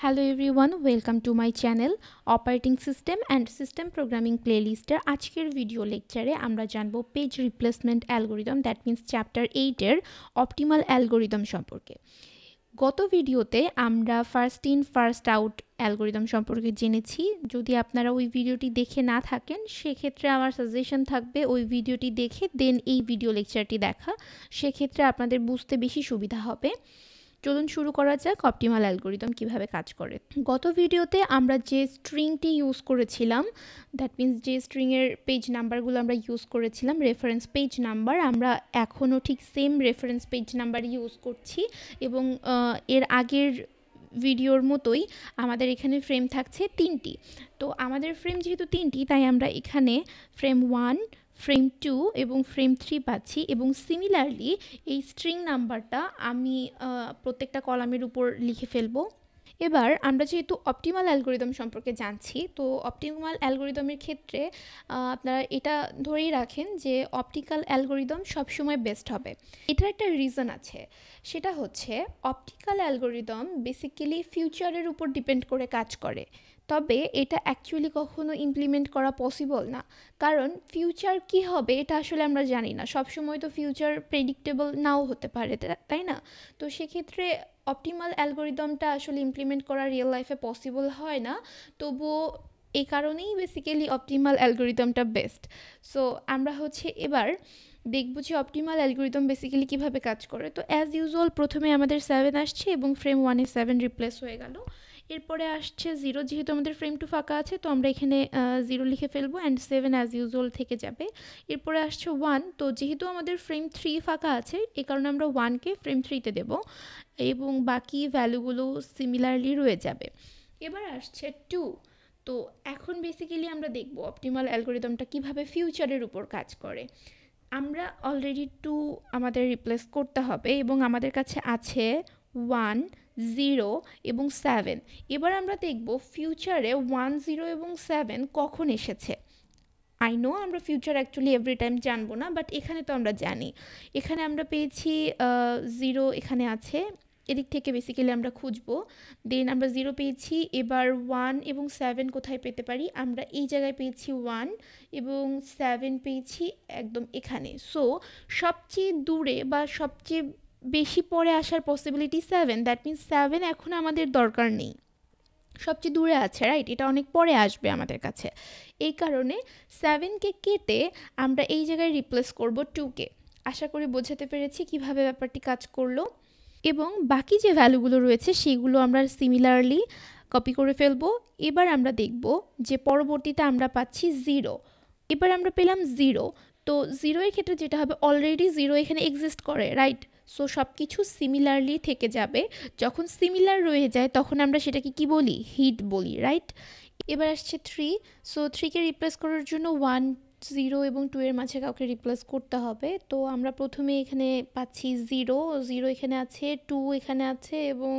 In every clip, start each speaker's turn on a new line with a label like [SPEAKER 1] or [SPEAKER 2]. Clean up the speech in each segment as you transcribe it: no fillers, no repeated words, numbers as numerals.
[SPEAKER 1] Hello everyone, welcome to my channel operating system and system programming প্লেলিস্টের আজকের video লেকচারে আমরা জানব page replacement algorithm, that means chapter 8-এর অপটিমাল অ্যালগোরিদম সম্পর্কে। গত ভিডিওতে আমরা first in first out algorithm সম্পর্কে জেনেছি। যদি আপনারা ওই ভিডিওটি দেখে না থাকেন সেক্ষেত্রে আমার সাজেশন থাকবে ওই ভিডিওটি দেখে দেন এই ভিডিও লেকচারটি দেখা, সেক্ষেত্রে আপনাদের বুঝতে বেশি সুবিধা হবে। চলুন শুরু করা যাক অপটিমাল অ্যালগোরিদম কিভাবে কাজ করে। গত ভিডিওতে আমরা যে স্ট্রিংটি ইউজ করেছিলাম, দ্যাট মিন্স যে স্ট্রিংয়ের পেজ নাম্বারগুলো আমরা ইউজ করেছিলাম, রেফারেন্স পেজ নাম্বার, আমরা এখনও ঠিক same reference page number use করছি এবং এর আগের ভিডিওর মতোই আমাদের এখানে ফ্রেম থাকছে 3টি। তো আমাদের ফ্রেম যেহেতু 3টি তাই আমরা এখানে ফ্রেম 1, ফ্রেম 2 এবং ফ্রেম 3 পাচ্ছি এবং সিমিলারলি এই স্ট্রিং নাম্বারটা আমি প্রত্যেকটা কলামের উপর লিখে ফেলবো। এবার আমরা যেহেতু অপটিমাল অ্যালগোরিদম সম্পর্কে জানছি, তো অপটিমাল অ্যালগোরিদমের ক্ষেত্রে আপনারা এটা ধরেই রাখেন যে অপটিক্যাল অ্যালগোরিদম সবসময় বেস্ট হবে। এটার একটা রিজন আছে, সেটা হচ্ছে অপটিক্যাল অ্যালগোরিদম বেসিক্যালি ফিউচারের উপর ডিপেন্ড করে কাজ করে, তবে এটা অ্যাকচুয়ালি কখনো ইমপ্লিমেন্ট করা পসিবল না, কারণ ফিউচার কি হবে এটা আসলে আমরা জানি না। সবসময় তো ফিউচার প্রেডিক্টেবল নাও হতে পারে, তাই না? তো সেক্ষেত্রে অপটিমাল অ্যালগোরিদমটা আসলে ইমপ্লিমেন্ট করা রিয়েল লাইফে পসিবল হয় না, তবুও এই কারণেই বেসিক্যালি অপটিমাল অ্যালগোরিদমটা বেস্ট। সো আমরা এবার দেখব যে অপটিমাল অ্যালগোরিদম বেসিক্যালি কীভাবে কাজ করে। তো অ্যাজ ইউজুয়াল প্রথমে আমাদের 7 আসছে এবং ফ্রেম 1-এ 7 রিপ্লেস হয়ে গেল। এরপরে আসছে 0, যেহেতু আমাদের ফ্রেম 2 ফাঁকা আছে তো আমরা এখানে 0 লিখে ফেলবো অ্যান্ড 7 অ্যাজ ইউজুয়াল থেকে যাবে। এরপরে আসছে 1, তো যেহেতু আমাদের ফ্রেম 3 ফাঁকা আছে এই কারণে আমরা 1কে ফ্রেম 3-তে দেবো এবং বাকি ভ্যালুগুলো সিমিলারলি রয়ে যাবে। এবার আসছে 2, তো এখন বেসিক্যালি আমরা দেখব অপটিমাল অ্যালগোরিদমটা কিভাবে ফিউচারের উপর কাজ করে। আমরা অলরেডি 2 আমাদের রিপ্লেস করতে হবে এবং আমাদের কাছে আছে 1, 0 এবং 7। এবার আমরা দেখব ফিউচারে 1, 0 এবং 7 কখন এসেছে। আই নো আমরা ফিউচার অ্যাকচুয়ালি এভরি টাইম জানবো না, বাট এখানে তো আমরা জানি। এখানে আমরা পেয়েছি 0 এখানে আছে, এদিক থেকে বেসিক্যালি আমরা খুঁজবো। দেন আমরা 0 পেয়েছি, এবার 1 এবং 7 কোথায় পেতে পারি? আমরা এই জায়গায় পেয়েছি 1 এবং 7 পেয়েছি একদম এখানে। সো সবচেয়ে দূরে বা সবচেয়ে বেশি পরে আসার পসিবিলিটি 7, দ্যাট মিন্স 7 এখন আমাদের দরকার নেই, সবচেয়ে দূরে আছে, রাইট? এটা অনেক পরে আসবে আমাদের কাছে। এই কারণে 7কে কেটে আমরা এই জায়গায় রিপ্লেস করব 2কে। আশা করি বোঝাতে পেরেছি কিভাবে ব্যাপারটি কাজ করলো। এবং বাকি যে ভ্যালুগুলো রয়েছে সেগুলো আমরা সিমিলারলি কপি করে ফেলবো। এবার আমরা দেখব যে পরবর্তীতে আমরা পাচ্ছি 0। এবার আমরা পেলাম 0, তো 0 এর ক্ষেত্রে যেটা হবে, অলরেডি 0 এখানে এক্সিস্ট করে, রাইট? সো সব কিছু সিমিলারলি থেকে যাবে। যখন সিমিলার রয়ে যায় তখন আমরা সেটাকে কি বলি? হিট বলি, রাইট? এবার আসছে 3, সো 3কে রিপ্লেস করার জন্য 1, 0 এবং 2 এর মাঝে কাউকে রিপ্লেস করতে হবে। তো আমরা প্রথমে এখানে পাচ্ছি 0 এখানে আছে, 2 এখানে আছে এবং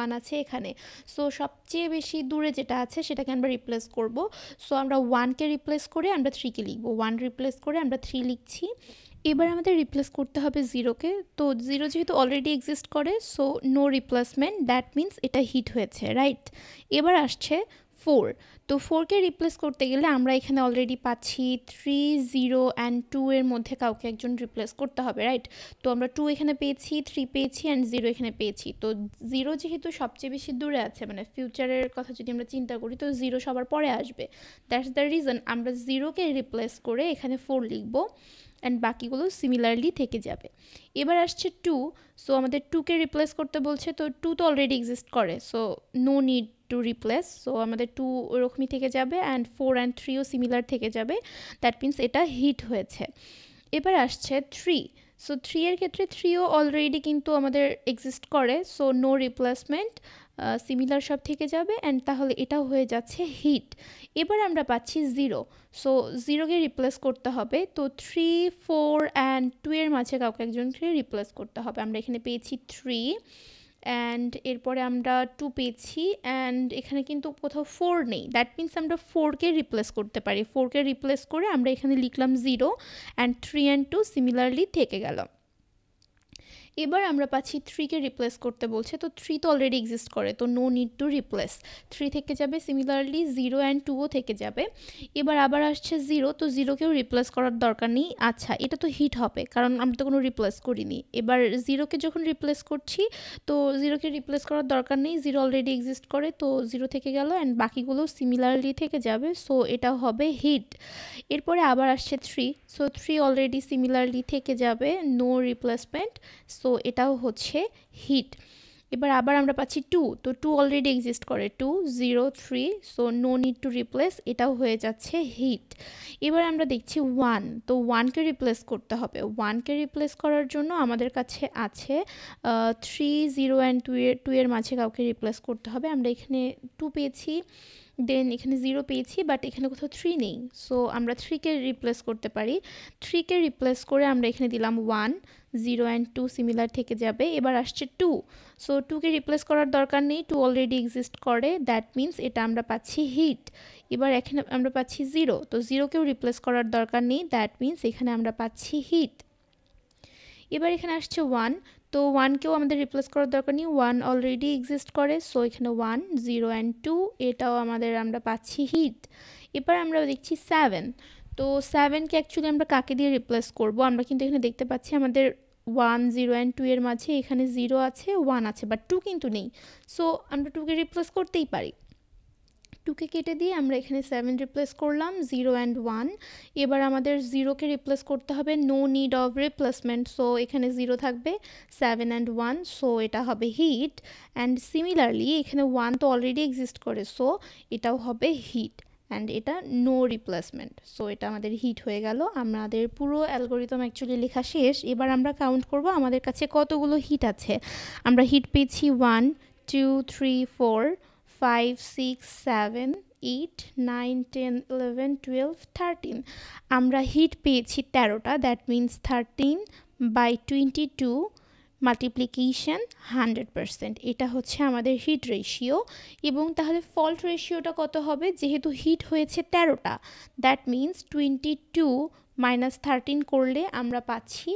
[SPEAKER 1] 1 আছে এখানে। সো সবচেয়ে বেশি দূরে যেটা আছে সেটাকে আমরা রিপ্লেস করব। সো আমরা 1কে রিপ্লেস করে আমরা 3কে লিখব, 1 রিপ্লেস করে আমরা 3 লিখছি। এবার আমাদের রিপ্লেস করতে হবে 0কে, তো 0 যেহেতু অলরেডি এক্সিস্ট করে so no replacement, that means এটা হিট হয়েছে, রাইট? এবার আসছে 4, তো 4কে রিপ্লেস করতে গেলে আমরা এখানে অলরেডি পাচ্ছি 3, 0 অ্যান্ড 2 এর মধ্যে কাউকে একজন রিপ্লেস করতে হবে, রাইট? তো আমরা 2 এখানে পেয়েছি, 3 পেয়েছি অ্যান্ড 0 এখানে পেয়েছি। তো 0 যেহেতু সবচেয়ে বেশি দূরে আছে, মানে ফিউচারের কথা যদি আমরা চিন্তা করি তো 0 সবার পরে আসবে, দ্যাটস দ্য রিজন আমরা 0কে রিপ্লেস করে এখানে 4 লিখবো অ্যান্ড বাকিগুলো সিমিলারলি থেকে যাবে। এবার আসছে 2, সো আমাদের 2কে রিপ্লেস করতে বলছে, তো 2 তো অলরেডি এক্সিস্ট করে so no need to replace, so আমাদের 2 ওরকমই থেকে যাবে অ্যান্ড 4 অ্যান্ড 3ও সিমিলার থেকে যাবে, দ্যাট মিন্স এটা হিট হয়েছে। এবার আসছে 3, সো 3 এর ক্ষেত্রে 3ও অলরেডি কিন্তু আমাদের এক্সিস্ট করে, সো নো রিপ্লেসমেন্ট, সিমিলার সব থেকে যাবে অ্যান্ড তাহলে এটাও হয়ে যাচ্ছে হিট। এবার আমরা পাচ্ছি 0, সো 0কে রিপ্লেস করতে হবে, তো 3, 4 অ্যান্ড 2 এর মাঝে কাউকে একজনকে রিপ্লেস করতে হবে। আমরা এখানে পেয়েছি 3 অ্যান্ড এরপরে আমরা 2 পেয়েছি অ্যান্ড এখানে কিন্তু কোথাও 4 নেই, দ্যাট মিন্স আমরা 4কে রিপ্লেস করতে পারি। 4কে রিপ্লেস করে আমরা এখানে লিখলাম 0 অ্যান্ড 3 অ্যান্ড 2 সিমিলারলি থেকে গেল। এবার আমরা পাচ্ছি 3 কে রিপ্লেস করতে বলছে, তো 3 তো অলরেডি এক্সিস্ট করে, তো নো নিড টু রিপ্লেস। 3 থেকে যাবে, সিমিলারলি 0 অ্যান্ড 2ও থেকে যাবে। এবার আবার আসছে 0, তো 0কেও রিপ্লেস করার দরকার নেই। আচ্ছা, এটা তো হিট হবে কারণ আমরা তো কোনো রিপ্লেস করিনি। এবার 0কে যখন রিপ্লেস করছি, তো 0কে রিপ্লেস করার দরকার নেই, 0 অলরেডি এক্সিস্ট করে, তো 0 থেকে গেল অ্যান্ড বাকিগুলো সিমিলারলি থেকে যাবে, সো এটা হবে হিট। এরপরে আবার আসছে 3, সো 3 অলরেডি সিমিলারলি থেকে যাবে, নো রিপ্লেসমেন্ট, সো এটাও হচ্ছে হিট। এবার আবার আমরা পাচ্ছি 2, তো 2 অলরেডি এক্সিস্ট করে, 2 0 3, so no need to replace, এটাও হয়ে যাচ্ছে হিট। এবার আমরা দেখছি 1, তো 1কে রিপ্লেস করতে হবে। 1কে রিপ্লেস করার জন্য আমাদের কাছে আছে 3 0 অ্যান্ড 2 এর মাঝে কাউকে রিপ্লেস করতে হবে। আমরা এখানে 2 পেয়েছি, দেন এখানে 0 পেয়েছি, বাট এখানে কোথাও 3 নেই, সো আমরা 3কে রিপ্লেস করতে পারি। 3কে রিপ্লেস করে আমরা এখানে দিলাম 1, 0 অ্যান্ড 2 সিমিলার থেকে যাবে। এবার আসছে 2, সো 2কে রিপ্লেস করার দরকার নেই, 2 অলরেডি এক্সিস্ট করে, দ্যাট মিন্স এটা আমরা পাচ্ছি হিট। এবার এখানে আমরা পাচ্ছি 0, তো 0কেও রিপ্লেস করার দরকার নেই, দ্যাট মিন্স এখানে আমরা পাচ্ছি হিট। এবার এখানে আসছে 1, তো 1কেও আমাদের রিপ্লেস করার দরকার নেই, 1 অলরেডি এক্সিস্ট করে, সো এখানে 1 0 অ্যান্ড 2, এটাও আমরা পাচ্ছি হিট। এবার আমরা দেখছি 7, তো 7কে অ্যাকচুয়ালি আমরা কাকে দিয়ে রিপ্লেস করব? আমরা কিন্তু এখানে দেখতে পাচ্ছি আমাদের 1 0 অ্যান্ড 2 এর মাঝে এখানে 0 আছে, 1 আছে, বাট 2 কিন্তু নেই, সো আমরা 2কে রিপ্লেস করতেই পারি। 2কে কেটে দিয়ে আমরা এখানে 7 রিপ্লেস করলাম, 0 অ্যান্ড 1। এবার আমাদের 0কে রিপ্লেস করতে হবে, no need of replacement, so এখানে 0 থাকবে, 7 অ্যান্ড 1, সো এটা হবে হিট। অ্যান্ড সিমিলারলি এখানে 1 তো অলরেডি এক্সিস্ট করে, সো এটাও হবে হিট, অ্যান্ড এটা নো রিপ্লেসমেন্ট, সো এটা আমাদের হিট হয়ে গেল। আমাদের পুরো অ্যালগোরিদম অ্যাকচুয়ালি লেখা শেষ। এবার আমরা কাউন্ট করব আমাদের কাছে কতগুলো হিট আছে। আমরা হিট পেয়েছি 1 2 3 4 5 6 7 8 9 10 11 12 13, আমরা হিট পেয়েছি 13টা, দ্যাট মিন্স 13/22 মাল্টিপ্লিকেশন 100%, এটা হচ্ছে আমাদের হিট রেশিও। এবং তাহলে ফল্ট রেশিওটা কত হবে? যেহেতু হিট হয়েছে 13টা, দ্যাট মিন্স 22 - 13 করলে আমরা পাচ্ছি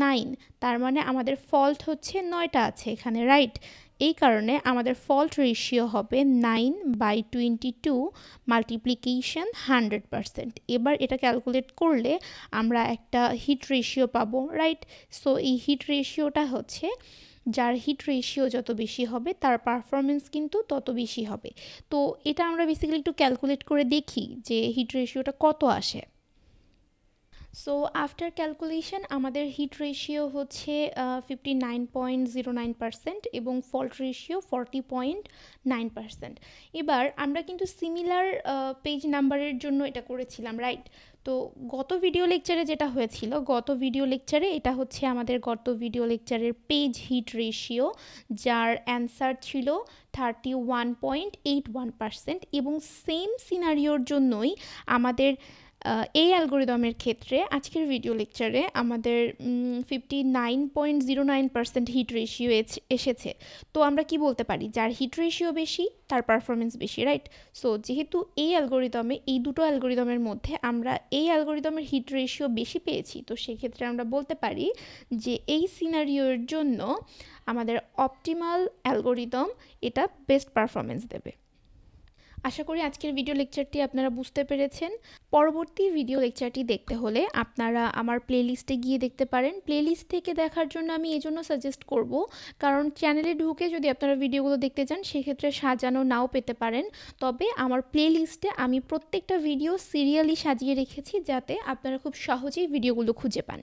[SPEAKER 1] 9, তার মানে আমাদের ফল্ট হচ্ছে 9টা আছে এখানে, রাইট? এই কারণে আমাদের ফল্ট রেশিও হবে 9/22 মাল্টিপ্লিকেশন 100%। এবার এটা ক্যালকুলেট করলে আমরা একটা হিট রেশিও পাবো, রাইট? সো এই হিট রেশিওটা হচ্ছে, যার হিট রেশিও যত বেশি হবে তার পারফরমেন্স কিন্তু তত বেশি হবে। তো এটা আমরা বেসিক্যালি একটু ক্যালকুলেট করে দেখি যে হিট রেশিওটা কত আসে। সো আফটার ক্যালকুলেশন আমাদের হিট রেশিও হচ্ছে 59.09% এবং ফল্ট রেশিও 40.9%। এবার আমরা কিন্তু সিমিলার পেজ নাম্বারের জন্য এটা করেছিলাম, রাইট? তো গত ভিডিও লেকচারে যেটা হয়েছিল, এটা হচ্ছে আমাদের গত ভিডিও লেকচারের পেজ হিট রেশিও, যার অ্যান্সার ছিল 31.81%। এবং সেম সিনারিওর জন্যই আমাদের এই অ্যালগোরিদমের ক্ষেত্রে আজকের ভিডিও লেকচারে আমাদের 59.09% হিট রেশিও এসেছে। তো আমরা কি বলতে পারি? যার হিট রেশিও বেশি তার পারফরমেন্স বেশি, রাইট? সো যেহেতু এই দুটো অ্যালগোরিদমের মধ্যে আমরা এই অ্যালগোরিদমের হিট রেশিও বেশি পেয়েছি, তো সেক্ষেত্রে আমরা বলতে পারি যে এই সিনারিওর জন্য আমাদের অপটিমাল অ্যালগোরিদম এটা বেস্ট পারফরমেন্স দেবে। আশা করি আজকের ভিডিও লেকচারটি আপনারা বুঝতে পেরেছেন। পরবর্তী ভিডিও লেকচারটি দেখতে হলে আপনারা আমার প্লেলিস্টে গিয়ে দেখতে পারেন। প্লেলিস্ট থেকে দেখার জন্য আমি এজন্য সাজেস্ট করব, কারণ চ্যানেলে ঢুকে যদি আপনারা ভিডিওগুলো দেখতে চান সেক্ষেত্রে সাজানো নাও পেতে পারেন। তবে আমার প্লেলিস্টে আমি প্রত্যেকটা ভিডিও সিরিয়ালি সাজিয়ে রেখেছি, যাতে আপনারা খুব সহজেই ভিডিওগুলো খুঁজে পান।